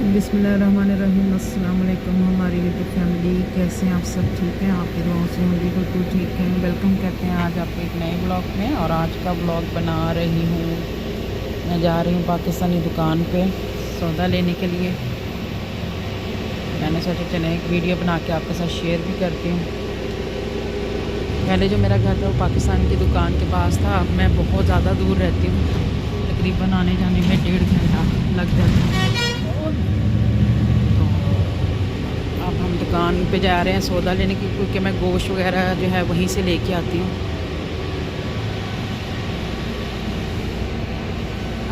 बिस्मिल्लाहिर्रहमानिर्रहीम। अस्सलाम वालेकुम हमारी यूट्यूब फैमिली, कैसे हैं आप सब? ठीक हैं? आपकी दुआओं से हम भी बिल्कुल ठीक हैं। वेलकम कहते हैं आज आपको एक नए ब्लॉग में। और आज का ब्लॉग बना रही हूँ, मैं जा रही हूँ पाकिस्तानी दुकान पे सौदा लेने के लिए। मैंने सोचा चले एक वीडियो बना के आपके साथ शेयर भी करती हूँ। पहले जो मेरा घर था वो पाकिस्तान की दुकान के पास था। अब मैं बहुत ज़्यादा दूर रहती हूँ, तकरीबन आने जाने में 1.5 घंटा लग जाता है। तो अब हम दुकान पे जा रहे हैं सौदा लेने की, क्योंकि मैं गोश्त वगैरह जो है वहीं से लेके आती हूँ।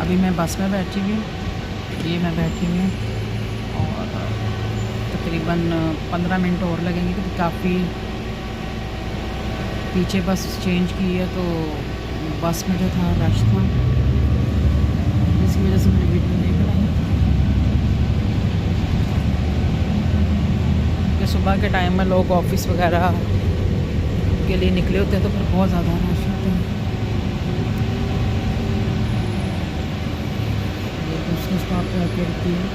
अभी मैं बस में बैठी हुई हूँ, ये मैं बैठी हुई हूँ और तकरीबन 15 मिनट और लगेंगे, क्योंकि काफ़ी पीछे बस चेंज की है तो बस में जो था रश था, इसी वजह से मैंने वीडियो नहीं बनाई। कि सुबह के टाइम में लोग ऑफिस वगैरह के लिए निकले होते हैं तो फिर बहुत ज़्यादा रश होता है। ये दूसरे स्टॉप पे आके रुकी है,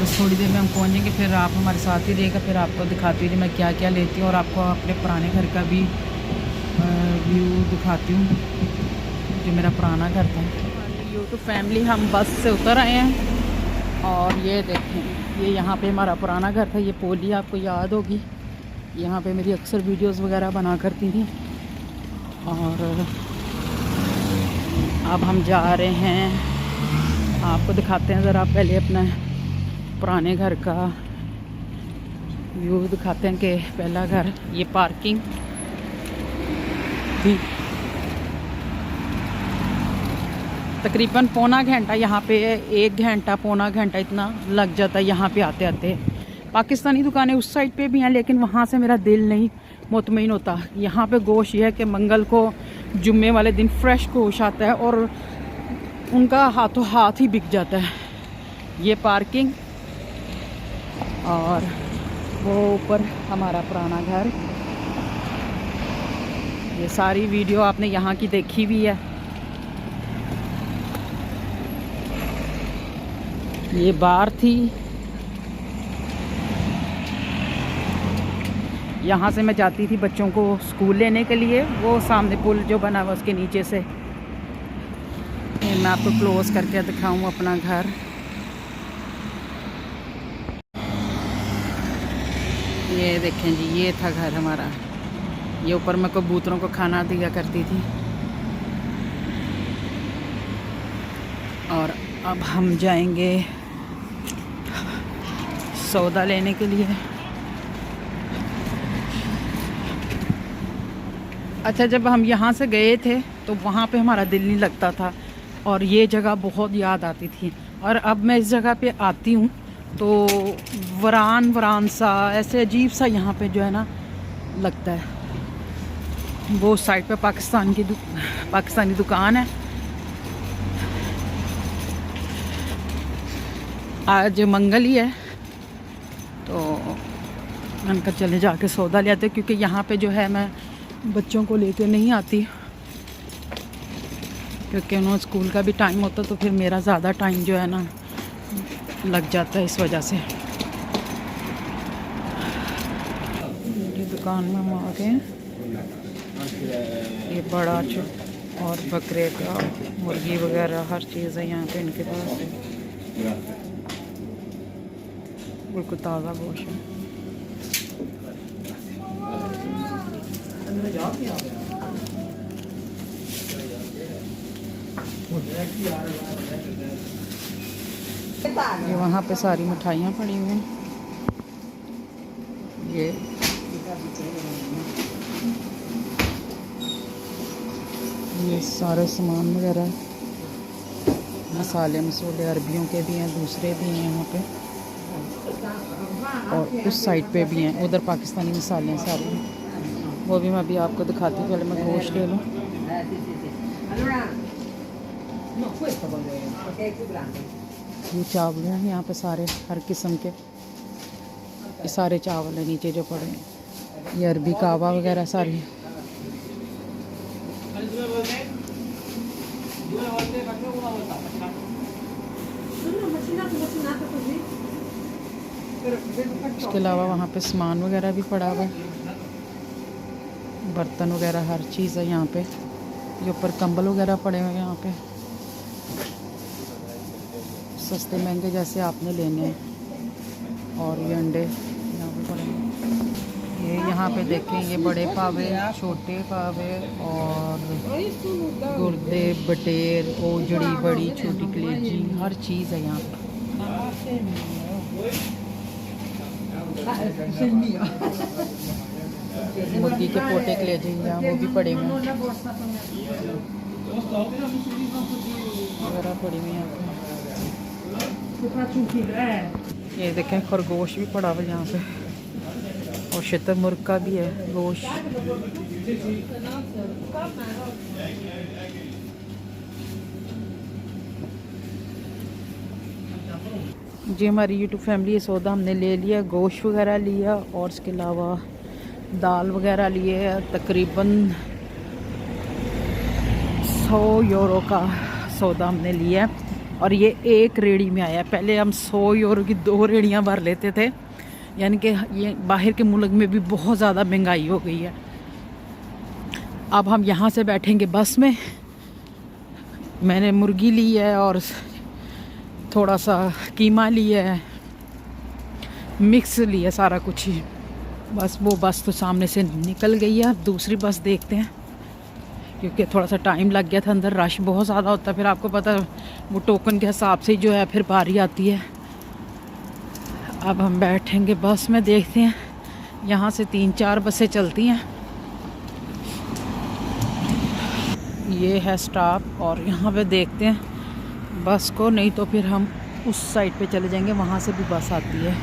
बस थोड़ी देर में हम पहुँचेंगे। फिर आप हमारे साथ ही रहिएगा, फिर आपको दिखाती हूँ मैं क्या क्या लेती हूँ और आपको अपने पुराने घर का भी व्यू दिखाती हूँ, जो मेरा पुराना घर था। यूट्यूब फैमिली, हम बस से उतर आए हैं और ये देखें, ये यहाँ पे हमारा पुराना घर था। ये पोली आपको याद होगी, यहाँ पे मेरी अक्सर वीडियोस वगैरह बना करती थी। और अब हम जा रहे हैं, आपको दिखाते हैं ज़रा पहले अपना पुराने घर का व्यू दिखाते हैं। कि पहला घर, ये पार्किंग थी, तकरीबन पौना घंटा यहाँ पे, 1 घंटा पौना घंटा इतना लग जाता है यहाँ पे आते आते। पाकिस्तानी दुकानें उस साइड पे भी हैं, लेकिन वहाँ से मेरा दिल नहीं मुतमईन होता। यहाँ पे गोश्त ये है कि मंगल को, जुम्मे वाले दिन फ्रेश गोश्त आता है और उनका हाथों हाथ ही बिक जाता है। ये पार्किंग और वो ऊपर हमारा पुराना घर। ये सारी वीडियो आपने यहाँ की देखी भी है। ये बार थी, यहाँ से मैं जाती थी बच्चों को स्कूल लेने के लिए। वो सामने पुल जो बना हुआ उसके नीचे से। मैं आपको क्लोज करके दिखाऊं अपना घर। ये देखें जी, ये था घर हमारा। ये ऊपर मैं कबूतरों को खाना दिया करती थी। और अब हम जाएंगे सौदा लेने के लिए। अच्छा, जब हम यहाँ से गए थे तो वहाँ पे हमारा दिल नहीं लगता था और ये जगह बहुत याद आती थी। और अब मैं इस जगह पे आती हूँ तो वरान वरान सा, ऐसे अजीब सा यहाँ पे जो है ना लगता है। वो साइड पे पाकिस्तानी दुकान है। आज मंगल ही है तो मैंने कहा चले जाके सौदा ले आते, क्योंकि यहाँ पे जो है मैं बच्चों को लेकर नहीं आती, क्योंकि उन्होंने स्कूल का भी टाइम होता तो फिर मेरा ज़्यादा टाइम जो है ना लग जाता है, इस वजह से। ये दुकान में हम आ गए। ये बड़ा और बकरे का, मुर्गी वगैरह हर चीज़ है यहाँ पे इनके पास। बिल्कुल ताज़ा गोश्त है। ये वहाँ पे सारी मिठाइयाँ पड़ी हुई हैं। ये सारे सामान वगैरह, मसाले मसूले अरबियों के भी हैं, दूसरे भी हैं यहाँ पे, और उस साइड पे भी हैं, उधर पाकिस्तानी मसाले हैं सारे। वो भी मैं अभी आपको दिखाती हूँ, पहले मैं गोश्त ले लूँ। ये चावल हैं यहाँ पे सारे, हर किस्म के। ये सारे चावल हैं नीचे जो पड़े हैं। ये अरबी कावा वगैरह सारी। उसके अलावा वहाँ पे सामान वगैरह भी पड़ा हुआ है, बर्तन वगैरह हर चीज़ है यहाँ पे। ये ऊपर कंबल वगैरह पड़े हुए हैं यहाँ पे, सस्ते महंगे जैसे आपने लेने हैं। और ये अंडे यहाँ पे पड़े हैं। ये यहाँ पे देखें, ये बड़े पावे, छोटे पावे और गुर्दे, बटेर, ओजड़ी, बड़ी छोटी कलेजी, हर चीज़ है यहाँ पे। मुर्गी के पोटे कलेजी यहाँ वो भी पड़े हुए हैं, वगैरह पड़ी हुई यहाँ पे। ये देखें खरगोश भी पड़ा हुआ यहाँ पे, और शुतुरमुर्ग का भी है गोश्त। जी हमारी यूट्यूब फैमिली ये सौदा हमने ले लिया, गोश्त वगैरह लिया और इसके अलावा दाल वगैरह लिए। तकरीबन 100 यूरो का सौदा हमने लिया और ये एक रेड़ी में आया। पहले हम 100 यूरो की 2 रेड़ियाँ भर लेते थे, यानी कि ये बाहर के मुल्क में भी बहुत ज़्यादा महंगाई हो गई है। अब हम यहाँ से बैठेंगे बस में। मैंने मुर्गी ली है और थोड़ा सा कीमा लिया है, मिक्स लिया सारा कुछ ही। बस वो बस तो सामने से निकल गई है, अब दूसरी बस देखते हैं, क्योंकि थोड़ा सा टाइम लग गया था। अंदर रश बहुत ज़्यादा होता है, फिर आपको पता वो टोकन के हिसाब से जो है फिर बारी आती है। अब हम बैठेंगे बस में, देखते हैं। यहाँ से 3-4 बसें चलती हैं। ये है स्टॉप और यहाँ पे देखते हैं बस को, नहीं तो फिर हम उस साइड पे चले जाएंगे, वहाँ से भी बस आती है।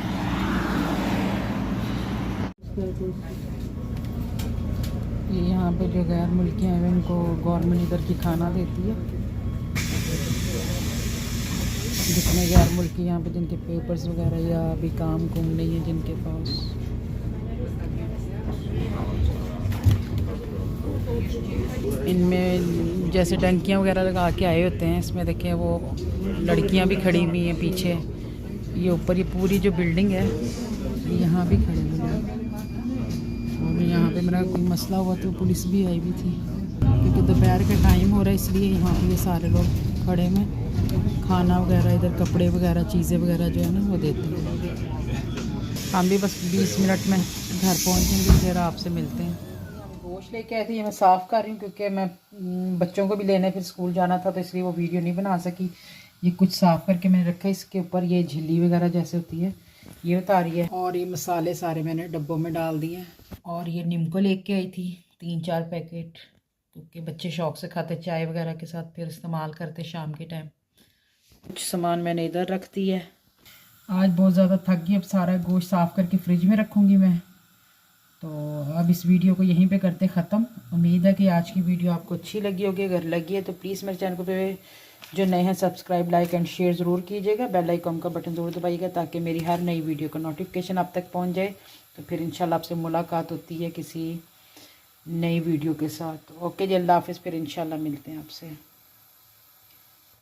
ये यहाँ पे जो गैर मुल्की हैं उनको गवर्नमेंट इधर की खाना देती है। जितने गैर मुल्की यहाँ पे जिनके पेपर्स वगैरह या अभी काम कुम नहीं है जिनके पास, इनमें जैसे टंकियाँ वगैरह लगा के आए होते हैं। इसमें देखें वो लड़कियाँ भी खड़ी हुई हैं पीछे। ये ऊपर ये पूरी जो बिल्डिंग है यहाँ भी खड़ी हुई है। और यहाँ पे मेरा कोई मसला हुआ तो पुलिस भी आई हुई थी, क्योंकि दोपहर का टाइम हो रहा है, इसलिए यहाँ पे ये सारे लोग खड़े हैं। खाना वगैरह इधर कपड़े वगैरह चीज़ें वगैरह जो है ना वो देते हैं। हम भी बस 20 मिनट में घर पहुँचेंगे, फिर आपसे मिलते हैं। गोश्त लेके आई थी, मैं साफ़ कर रही हूँ क्योंकि मैं बच्चों को भी लेने फिर स्कूल जाना था, तो इसलिए वो वीडियो नहीं बना सकी। ये कुछ साफ़ करके मैंने रखा है। इसके ऊपर ये झिल्ली वगैरह जैसे होती है ये उतारी है, और ये मसाले सारे मैंने डब्बों में डाल दिए हैं। और ये नींबू लेके आई थी 3-4 पैकेट, क्योंकि बच्चे शौक़ से खाते चाय वगैरह के साथ, फिर इस्तेमाल करते शाम के टाइम। कुछ सामान मैंने इधर रख दी है। आज बहुत ज़्यादा थक गई, अब सारा गोश्त साफ़ करके फ्रिज में रखूँगी मैं। तो अब इस वीडियो को यहीं पे करते ख़त्म। उम्मीद है कि आज की वीडियो आपको अच्छी लगी होगी। अगर लगी है तो प्लीज़ मेरे चैनल को पे जो नए हैं सब्सक्राइब, लाइक एंड शेयर ज़रूर कीजिएगा। बेल आइकन का बटन ज़रूर दबाइएगा ताकि मेरी हर नई वीडियो का नोटिफिकेशन आप तक पहुंच जाए। तो फिर इंशाल्लाह आपसे मुलाकात होती है किसी नई वीडियो के साथ। ओके जी, अल्लाह हाफ़िज़। फिर इंशाल्लाह मिलते हैं आपसे।